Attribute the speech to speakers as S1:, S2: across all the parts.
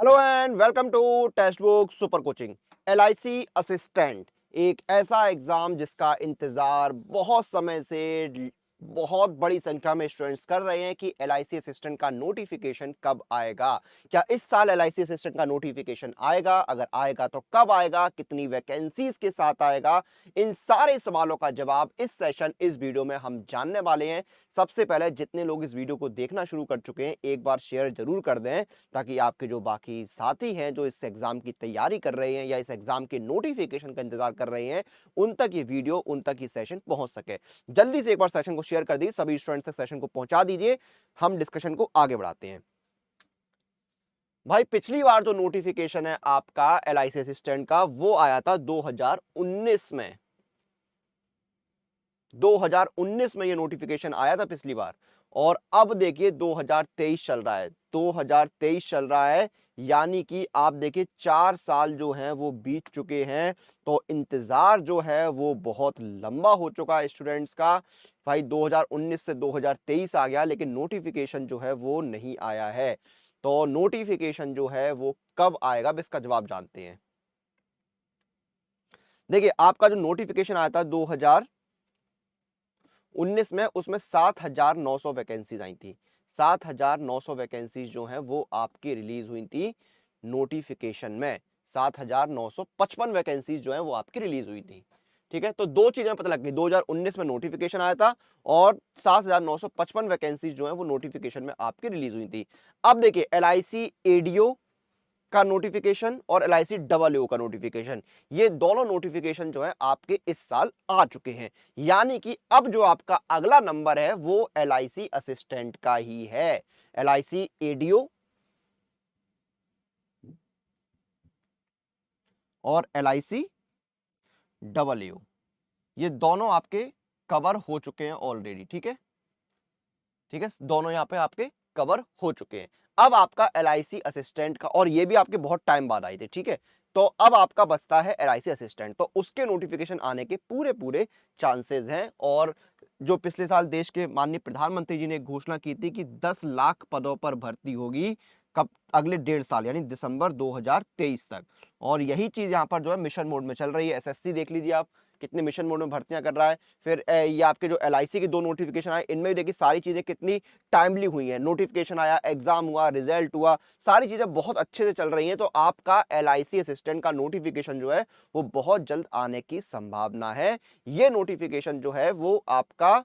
S1: Hello and welcome to Testbook super coaching. LIC assistant एक ऐसा exam जिसका इंतजार बहुत समय से बहुत बड़ी संख्या में स्टूडेंट्स कर रहे हैं कि एलआईसी असिस्टेंट का नोटिफिकेशन कब आएगा। क्या इस साल एलआईसी असिस्टेंट का नोटिफिकेशन आएगा? अगर आएगा तो कब आएगा, कितनी वैकेंसीज के साथ आएगा? इन सारे सवालों का जवाब इस सेशन इस वीडियो में हम जानने वाले हैं। सबसे पहले जितने लोग इस वीडियो को देखना शुरू कर चुके हैं एक बार शेयर जरूर कर दें, ताकि आपके जो बाकी साथी हैं जो इस एग्जाम की तैयारी कर रहे हैं या इस एग्जाम के नोटिफिकेशन का इंतजार कर रहे हैं, उन तक ये वीडियो, उन तक ये सेशन पहुंच सके। जल्दी से एक बार सेशन को शेयर कर दीजिए, सभी स्टूडेंट्स तक सेशन को पहुंचा दीजिए। हम डिस्कशन को आगे बढ़ाते हैं। भाई पिछली बार जो नोटिफिकेशन है आपका एलआईसी असिस्टेंट का, वो आया था 2019 में। 2019 में ये नोटिफिकेशन आया था पिछली बार, और अब देखिए 2023 चल रहा है। 2023 चल रहा है, यानी कि आप देखिए 4 साल जो हैं वो बीत चुके हैं। तो इंतजार जो है वो बहुत लंबा हो चुका है स्टूडेंट्स का। भाई 2019 से 2023 आ गया, लेकिन नोटिफिकेशन जो है वो नहीं आया है। तो नोटिफिकेशन जो है वो कब आएगा, अब इसका जवाब जानते हैं। देखिए आपका जो नोटिफिकेशन आया था 2019 में, उसमें 7,900 वैकेंसीज आई थी। 7,900 वैकेंसीज जो हैं वो आपकी रिलीज हुई थी नोटिफिकेशन में। 7,955 वैकेंसीज जो हैं वो आपकी रिलीज हुई थी। ठीक है, तो दो चीजें पता लग गई। 2019 में नोटिफिकेशन आया था और 7,955 वैकेंसीज जो हैं वो नोटिफिकेशन में आपकी रिलीज हुई थी। अब देखिए एलआईसी एडीओ का नोटिफिकेशन और एलआईसी डबल ओ का नोटिफिकेशन, ये दोनों नोटिफिकेशन जो है आपके इस साल आ चुके हैं। यानी कि अब जो आपका अगला नंबर है वो एलआईसी असिस्टेंट का ही है। एलआईसी एडीओ और एलआईसी डबल ओ, ये दोनों आपके कवर हो चुके हैं ऑलरेडी। ठीक है, ठीक है, दोनों यहां पे आपके कवर हो चुके हैं। अब आपका एलआईसी असिस्टेंट का, और ये भी आपके बहुत टाइम बाद आई थी। ठीक है, तो अब आपका बचता है एलआईसी असिस्टेंट, तो उसके नोटिफिकेशन आने के पूरे पूरे चांसेस हैं। और जो पिछले साल देश के माननीय प्रधानमंत्री जी ने घोषणा की थी कि 10 लाख पदों पर भर्ती होगी, कब? अगले 1.5 साल यानी दिसंबर 2023 तक। और यही चीज यहां पर जो है मिशन मोड में चल रही है। एसएससी देख लीजिए आप कितने मिशन मोड में भर्तियां कर रहा है। फिर ये आपके जो एलआईसी के 2 नोटिफिकेशन आए, इनमें भी देखिए सारी चीजें कितनी टाइमली हुई हैं। नोटिफिकेशन आया, एग्जाम हुआ, रिजल्ट हुआ, सारी चीजें बहुत अच्छे से चल रही हैं। तो आपका एलआईसी असिस्टेंट का नोटिफिकेशन जो है वो बहुत जल्द आने की संभावना है। ये नोटिफिकेशन जो है वो आपका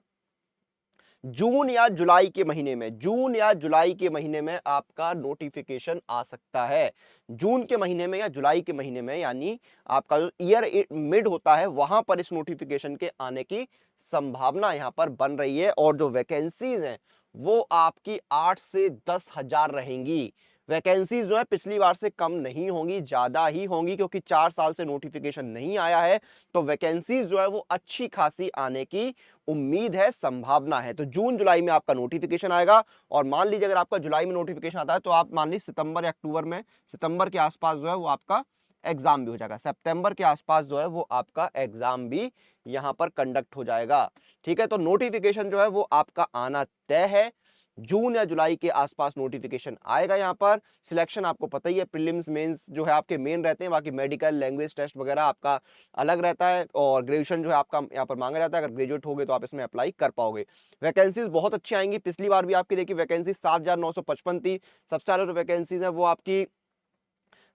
S1: जून या जुलाई के महीने में, जून या जुलाई के महीने में आपका नोटिफिकेशन आ सकता है। जून के महीने में या जुलाई के महीने में, यानी आपका जो ईयर मिड होता है वहां पर इस नोटिफिकेशन के आने की संभावना यहां पर बन रही है। और जो वैकेंसीज हैं वो आपकी 8 से 10,000 रहेंगी। वैकेंसीज जो है पिछली बार से कम नहीं होंगी, ज्यादा ही होंगी, क्योंकि 4 साल से नोटिफिकेशन नहीं आया है। तो वैकेंसीज जो है वो अच्छी खासी आने की उम्मीद है, संभावना है। तो जून जुलाई में आपका नोटिफिकेशन आएगा। और मान लीजिए अगर आपका जुलाई में नोटिफिकेशन आता है तो आप मान लीजिए सितंबर या अक्टूबर में, सितंबर के आसपास जो है वो आपका एग्जाम भी हो जाएगा। सितंबर के आसपास जो है वो आपका एग्जाम भी यहां पर कंडक्ट हो जाएगा। ठीक है, तो नोटिफिकेशन जो है वो आपका आना तय है। जून या जुलाई के आसपास नोटिफिकेशन आएगा। यहाँ पर सिलेक्शन आपको पता ही है, प्रीलिम्स मेंस जो है आपके मेन रहते हैं, बाकी मेडिकल लैंग्वेज टेस्ट वगैरह आपका अलग रहता है। और ग्रेजुएशन जो है आपका यहाँ पर मांगा जाता है, अगर ग्रेजुएट हो गए तो आप इसमें अप्लाई कर पाओगे। वैकेंसीज बहुत अच्छी आएंगी। पिछली बार भी आपकी देखिए वैकेंसी 7,955 थी। सबसे ज्यादा जो वैकेंसीज है वो आपकी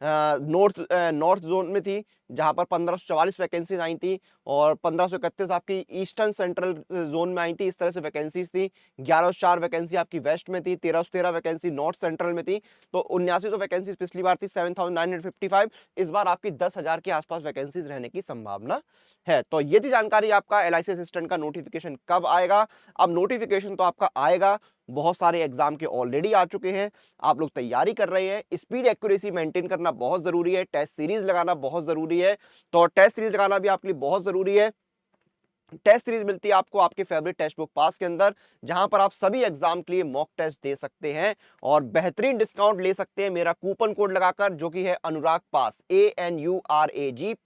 S1: नॉर्थ जोन में थी, जहां पर 1544 वैकेंसीज आई थी। और 1531 आपकी ईस्टर्न सेंट्रल जोन में आई थी। इस तरह से वैकेंसीज थी। 1104 वैकेंसी आपकी वेस्ट में थी। 1313 वैकेंसी नॉर्थ सेंट्रल में थी। तो 79 तो वैकेंसीज पिछली बार थी, 7,955। इस बार आपकी 10,000 के आसपास वैकेंसीज रहने की संभावना है। तो ये थी जानकारी आपका एलआईसी असिस्टेंट का नोटिफिकेशन कब आएगा। अब नोटिफिकेशन तो आपका आएगा, बहुत सारे एग्जाम के ऑलरेडी आ चुके हैं, आप लोग तैयारी कर रहे हैं। स्पीड एक्यूरेसी मेंटेन करना बहुत जरूरी है, टेस्ट सीरीज लगाना बहुत जरूरी है। तो टेस्ट सीरीज लगाना भी आपके लिए बहुत जरूरी है। टेस्ट सीरीज मिलती है आपको आपके फेवरेट टेक्स्ट बुक पास के अंदर, जहां पर आप सभी एग्जाम के लिए मॉक टेस्ट दे सकते हैं और बेहतरीन डिस्काउंट ले सकते हैं मेरा कूपन कोड लगाकर, जो कि है अनुराग पास, ANURAGPASS।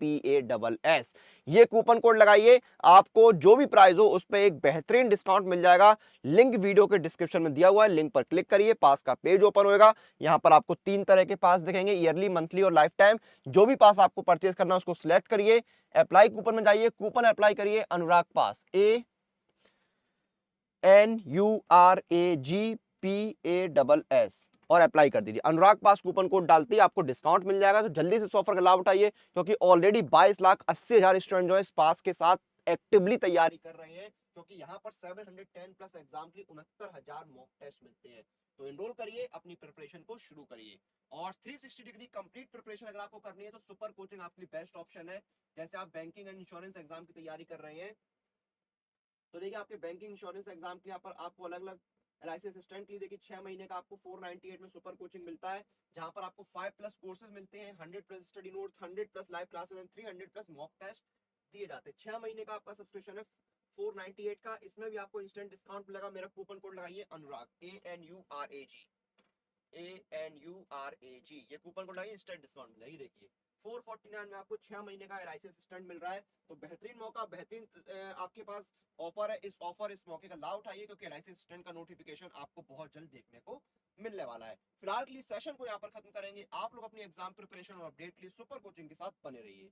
S1: ये कूपन कोड लगाइए, आपको जो भी प्राइस हो उस पर एक बेहतरीन डिस्काउंट मिल जाएगा। लिंक वीडियो के डिस्क्रिप्शन में दिया हुआ है, लिंक पर क्लिक करिए, पास का पेज ओपन होगा। यहां पर आपको 3 तरह के पास दिखेंगे, ईयरली, मंथली और लाइफ टाइम। जो भी पास आपको परचेज करना है उसको सिलेक्ट करिए, अप्लाई कूपन में जाइए, कूपन अप्लाई करिए अनुराग पास, ANURAGPASS और अप्लाई कर दीजिए। अनुराग पास कूपन कोड डालते ही आपको डिस्काउंट मिल जाएगा। तो जल्दी से इस ऑफर का लाभ उठाइए, क्योंकि ऑलरेडी 22,80,000 स्टूडेंट जो है इस पास के साथ एक्टिवली तैयारी कर रहे हैं, क्योंकि यहाँ पर 710 प्लस एग्जाम के 69,000 मॉक टेस्ट मिलते हैं। तो एनरोल करिए, अपनी प्रिपरेशन को शुरू करिए। और 360 डिग्री कंप्लीट प्रिपरेशन अगर आपको करनी है तो सुपर कोचिंग आपके लिए बेस्ट ऑप्शन है। जैसे आप बैंकिंग एंड इंश्योरेंस एग्जाम की तैयारी कर रहे हैं, तो देखिए आपके बैंकिंग इंश्योरेंस एग्जाम के यहाँ पर आपको अलग अलग एलआईसी असिस्टेंट के लिए देखिए 6 महीने का आपको 498 में सुपर कोचिंग मिलता है, जहां पर आपको 5+ कोर्सेज मिलते हैं, 100+ study notes, 100+ live classes and 300+ mock test दिए जाते हैं। 6 महीने का आपका सब्सक्रिप्शन है 498 का। इसमें भी आपको इंस्टेंट डिस्काउंट मिलेगा। मेरा कूपन कोड लगाइए अनुराग, ANURAG, ये कूपन कोड लगाइए, इंस्टेंट डिस्काउंट मिलेगा। ये देखिए 449 में आपको 6 महीने का एलआईसी असिस्टेंट मिल रहा है। तो बेहतरीन मौका, बेहतरीन आपके पास ऑफर है। इस मौके का लाभ उठाइए, क्योंकि एलआईसी असिस्टेंट का नोटिफिकेशन आपको बहुत जल्द देखने को मिलने वाला है। फिलहाल के लिए सेशन को यहाँ पर खत्म करेंगे। आप लोग अपनी एग्जाम प्रिपरेशन और अपडेट के लिए सुपर कोचिंग के साथ बने रहिए।